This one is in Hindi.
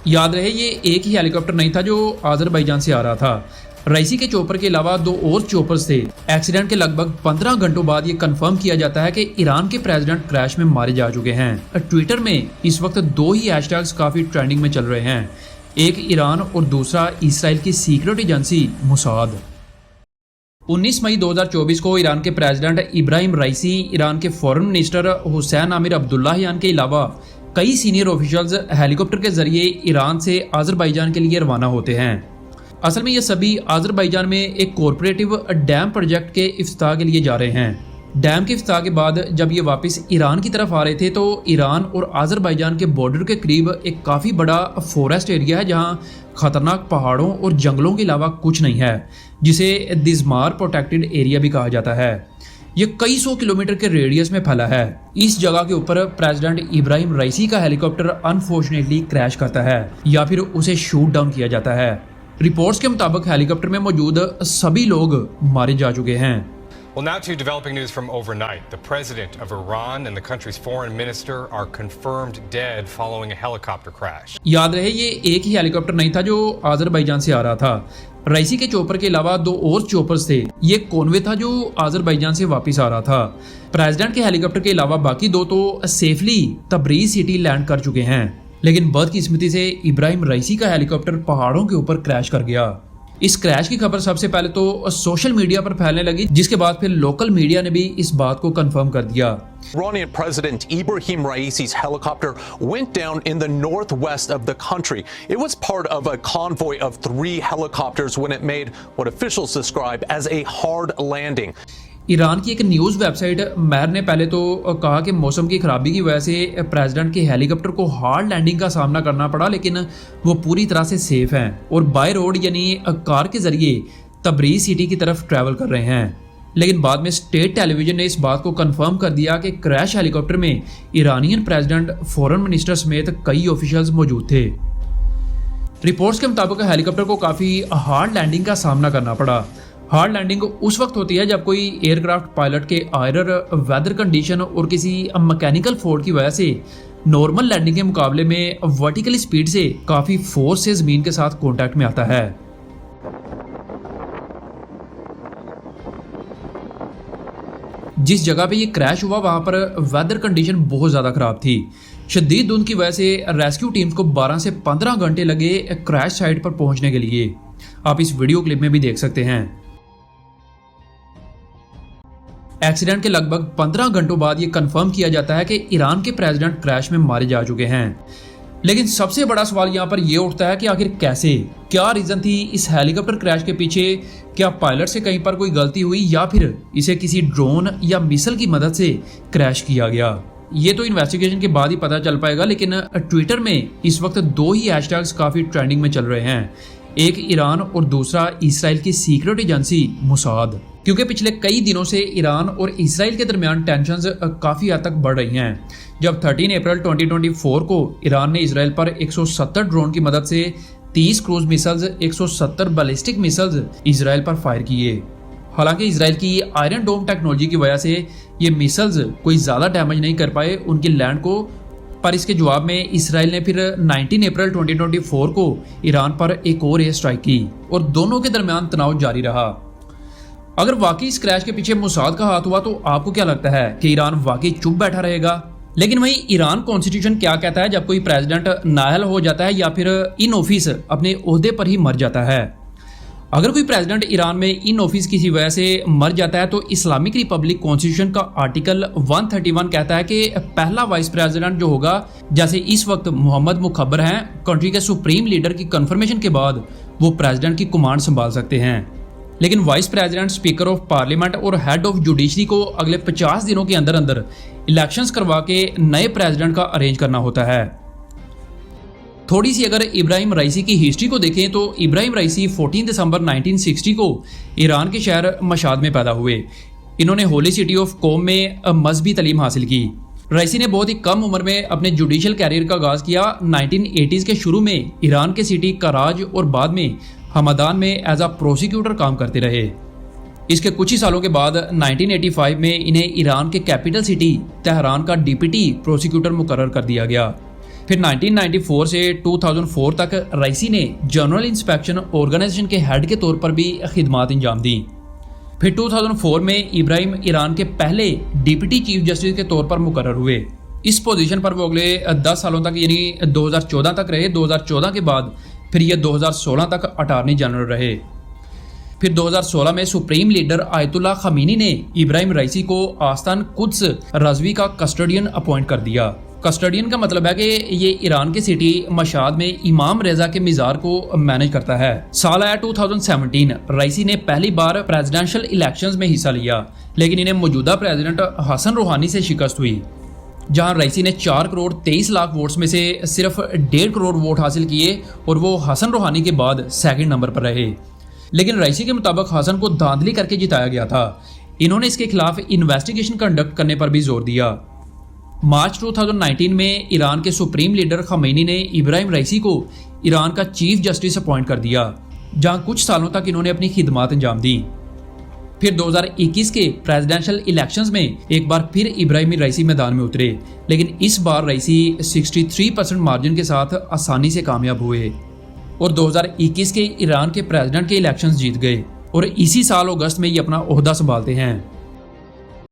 याद रहे ये एक ही हेलीकॉप्टर नहीं था जो आज़रबाईजान से आ रहा था। रईसी के चोपर के अलावा 2 और चोपर्स थे। एक्सीडेंट के लगभग 15 घंटों बाद ये कंफर्म किया जाता है कि ईरान के प्रेसिडेंट क्रैश में मारे जा चुके हैं। ट्विटर में इस वक्त 2 ही हैशटैग्स काफी ट्रेंडिंग में चल रहे हैं, एक ईरान और दूसरा इसराइल की सीक्रेट एजेंसी मोसाद। 19 मई 2024 को ईरान के प्रेसिडेंट इब्राहिम रईसी, ईरान के foreign minister Hussain Aamir Abdollahian के अलावा कई सीनियर ऑफिशियल्स हेलीकॉप्टर के जरिए ईरान से आज़रबाईजान के लिए रवाना होते हैं। असल में ये सभी आज़रबाईजान में एक कॉरपोरेटिव डैम प्रोजेक्ट के इफ्तिताह के लिए जा रहे हैं। डैम के इफ्तिताह के बाद जब ये वापस ईरान की तरफ आ रहे थे तो ईरान और आज़रबाईजान के बॉर्डर के करीब एक काफ़ी बड़ा फॉरेस्ट एरिया है जहाँ खतरनाक पहाड़ों और जंगलों के अलावा कुछ नहीं है, जिसे दिजमार प्रोटेक्टेड एरिया भी कहा जाता है। ये कई 100 किलोमीटर के रेडियस में फैला है। इस जगह के ऊपर प्रेसिडेंट इब्राहिम रईसी का हेलीकॉप्टर अनफॉर्चुनेटली क्रैश करता है या फिर उसे शूट डाउन किया जाता है। रिपोर्ट्स के मुताबिक हेलीकॉप्टर में मौजूद सभी लोग मारे जा चुके हैं। Well, now to developing news from overnight. The president of Iran and the country's foreign minister are confirmed dead following a helicopter crash. याद रहे ये एक ही हेलीकॉप्टर नहीं था जो आज़रबाईजान से आ रहा था। रईसी के चोपर के अलावा 2 और चोपर्स थे। ये कॉनवे था जो आज़रबाईजान से वापस आ रहा था। प्रेसिडेंट के हेलीकॉप्टर के अलावा बाकी 2 तो सेफली तबरीज सिटी लैंड कर चुके हैं, लेकिन बदकिस्मती से इब्राहिम रईसी का हेलीकॉप्टर पहाड़ों के ऊपर क्रैश कर गया। इस क्रैश की खबर सबसे पहले तो सोशल मीडिया पर फैलने लगी, जिसके बाद फिर लोकल मीडिया ने भी इस बात को कंफर्म कर दिया। Iranian President Ibrahim Raisi's helicopter went down in the northwest of the country. It was part of a convoy of 3 helicopters when it made what officials describe as a hard landing. Iran की एक न्यूज़ वेबसाइट मैर ने पहले तो कहा कि मौसम की खराबी की वजह से प्रेसिडेंट के हेलीकॉप्टर को हार्ड लैंडिंग का सामना करना पड़ा, लेकिन वो पूरी तरह से सेफ हैं और बाय रोड यानी कार के जरिए तबरीज सिटी की तरफ ट्रैवल कर रहे हैं। लेकिन बाद में स्टेट टेलीविजन ने इस बात को कंफर्म कर दिया कि क्रैश हेलीकॉप्टर में ईरानियन प्रेसिडेंट, फॉरेन मिनिस्टर समेत कई ऑफिशियल्स मौजूद थे। रिपोर्ट्स के मुताबिक हेलीकॉप्टर को काफ़ी हार्ड लैंडिंग का सामना करना पड़ा। हार्ड लैंडिंग उस वक्त होती है जब कोई एयरक्राफ्ट पायलट के आयरर, वेदर कंडीशन और किसी मैकेनिकल फॉल्ट की वजह से नॉर्मल लैंडिंग के मुकाबले में वर्टिकल स्पीड से काफ़ी फोर्स से ज़मीन के साथ कॉन्टैक्ट में आता है। जिस जगह पे ये क्रैश हुआ वहां पर वेदर कंडीशन बहुत ज़्यादा ख़राब थी। शदीद धुंध की वजह से रेस्क्यू टीम्स को 12 से 15 घंटे लगे क्रैश साइट पर पहुंचने के लिए। आप इस वीडियो क्लिप में भी देख सकते हैं। एक्सीडेंट के लगभग 15 घंटों बाद ये कंफर्म किया जाता है कि ईरान के प्रेसिडेंट क्रैश में मारे जा चुके हैं। लेकिन सबसे बड़ा सवाल यहाँ पर यह उठता है कि आखिर कैसे, क्या रीज़न थी इस हेलीकॉप्टर क्रैश के पीछे? क्या पायलट से कहीं पर कोई गलती हुई या फिर इसे किसी ड्रोन या मिसाइल की मदद से क्रैश किया गया? ये तो इन्वेस्टिगेशन के बाद ही पता चल पाएगा, लेकिन ट्विटर में इस वक्त 2 ही हैशटैग्स काफ़ी ट्रेंडिंग में चल रहे हैं, एक ईरान और दूसरा इसराइल की सीक्रेट एजेंसी मोसाद। क्योंकि पिछले कई दिनों से ईरान और इसराइल के दरमियान टेंशन्स काफ़ी हद तक बढ़ रही हैं। जब 13 अप्रैल 2024 को ईरान ने इसराइल पर 170 ड्रोन की मदद से 30 cruise missiles, 170 ballistic missiles Israel पर फायर किए। हालांकि इसराइल की आयरन डोम टेक्नोलॉजी की वजह से ये मिसाइल्स कोई ज़्यादा डैमेज नहीं कर पाए उनकी लैंड को, पर इसके जवाब में इसराइल ने फिर 19 अप्रैल 2024 को ईरान पर एक और एयर स्ट्राइक की और दोनों के दरमियान तनाव जारी रहा। अगर वाकई इस क्रैश के पीछे मोसाद का हाथ हुआ तो आपको क्या लगता है कि ईरान वाकई चुप बैठा रहेगा? लेकिन वहीं ईरान कॉन्स्टिट्यूशन क्या कहता है जब कोई प्रेसिडेंट नाअहल हो जाता है या फिर इन ऑफिस अपने ओहदे पर ही मर जाता है? अगर कोई प्रेसिडेंट ईरान में इन ऑफिस किसी वजह से मर जाता है तो इस्लामिक रिपब्लिक कॉन्स्टिट्यूशन का आर्टिकल 131 कहता है कि पहला वाइस प्रेसिडेंट जो होगा, जैसे इस वक्त मोहम्मद मुखबर हैं, कंट्री के सुप्रीम लीडर की कंफर्मेशन के बाद वो प्रेसिडेंट की कमांड संभाल सकते हैं। लेकिन vice president, speaker of parliament और हेड ऑफ जुडिशरी को अगले 50 दिनों के अंदर अंदर इलेक्शंस करवा के नए प्रेसिडेंट का अरेंज करना होता है। थोड़ी सी अगर इब्राहिम रईसी की हिस्ट्री को देखें तो इब्राहिम रईसी 14 दिसंबर 1960 को ईरान के शहर मशाद में पैदा हुए। इन्होंने होली सिटी ऑफ कोम में मजहबी तालीम हासिल की। रईसी ने बहुत ही कम उम्र में अपने जुडिशल कैरियर का आगाज किया। 1980s के शुरू में ईरान के सिटी कराज और बाद में हमदान में एज अ प्रोसिक्यूटर काम करते रहे। इसके कुछ ही सालों के बाद 1985 में इन्हें ईरान के कैपिटल सिटी तेहरान का डिप्टी प्रोसिक्यूटर मुकर्रर कर दिया गया। फिर 1994 से 2004 तक रईसी ने जनरल इंस्पेक्शन ऑर्गेनाइजेशन के हेड के तौर पर भी खिदमात अंजाम दी। फिर 2004 में इब्राहिम ईरान के पहले डिप्टी चीफ जस्टिस के तौर पर मुकर्रर हुए। इस पोजीशन पर वो अगले 10 सालों तक यानी 2014 तक रहे। 2014 के बाद फिर ये 2016 तक अटॉर्नी जनरल रहे। फिर 2016 में सुप्रीम लीडर आयतुल्ला खमीनी ने इब्राहिम रईसी को आस्तान कुद्स रज़वी का कस्टोडियन अपॉइंट कर दिया। कस्टोडियन का मतलब है कि ये ईरान के सिटी मशाद में इमाम रेजा के मिजार को मैनेज करता है। साल आया 2017, रईसी ने पहली बार प्रेसिडेंशियल इलेक्शंस में हिस्सा लिया, लेकिन इन्हें मौजूदा प्रेसिडेंट हसन रूहानी से शिकस्त हुई, जहां रईसी ने 4 करोड़ 23 लाख वोट्स में से सिर्फ 1.5 करोड़ वोट हासिल किए और वो हसन रूहानी के बाद सेकंड नंबर पर रहे। लेकिन रईसी के मुताबिक हसन को धांधली करके जिताया गया था। इन्होंने इसके खिलाफ इन्वेस्टिगेशन कंडक्ट करने पर भी जोर दिया। मार्च 2019 में ईरान के सुप्रीम लीडर खमीनी ने इब्राहिम रईसी को ईरान का चीफ जस्टिस अपॉइंट कर दिया, जहां कुछ सालों तक इन्होंने अपनी खिदमात अंजाम दी। फिर 2021 के प्रेसिडेंशियल इलेक्शंस में एक बार फिर इब्राहिम रईसी मैदान में उतरे, लेकिन इस बार रईसी 63% मार्जिन के साथ आसानी से कामयाब हुए और 2021 के ईरान के प्रेसिडेंट के इलेक्शंस जीत गए और इसी साल अगस्त में ये अपना ओहदा संभालते हैं।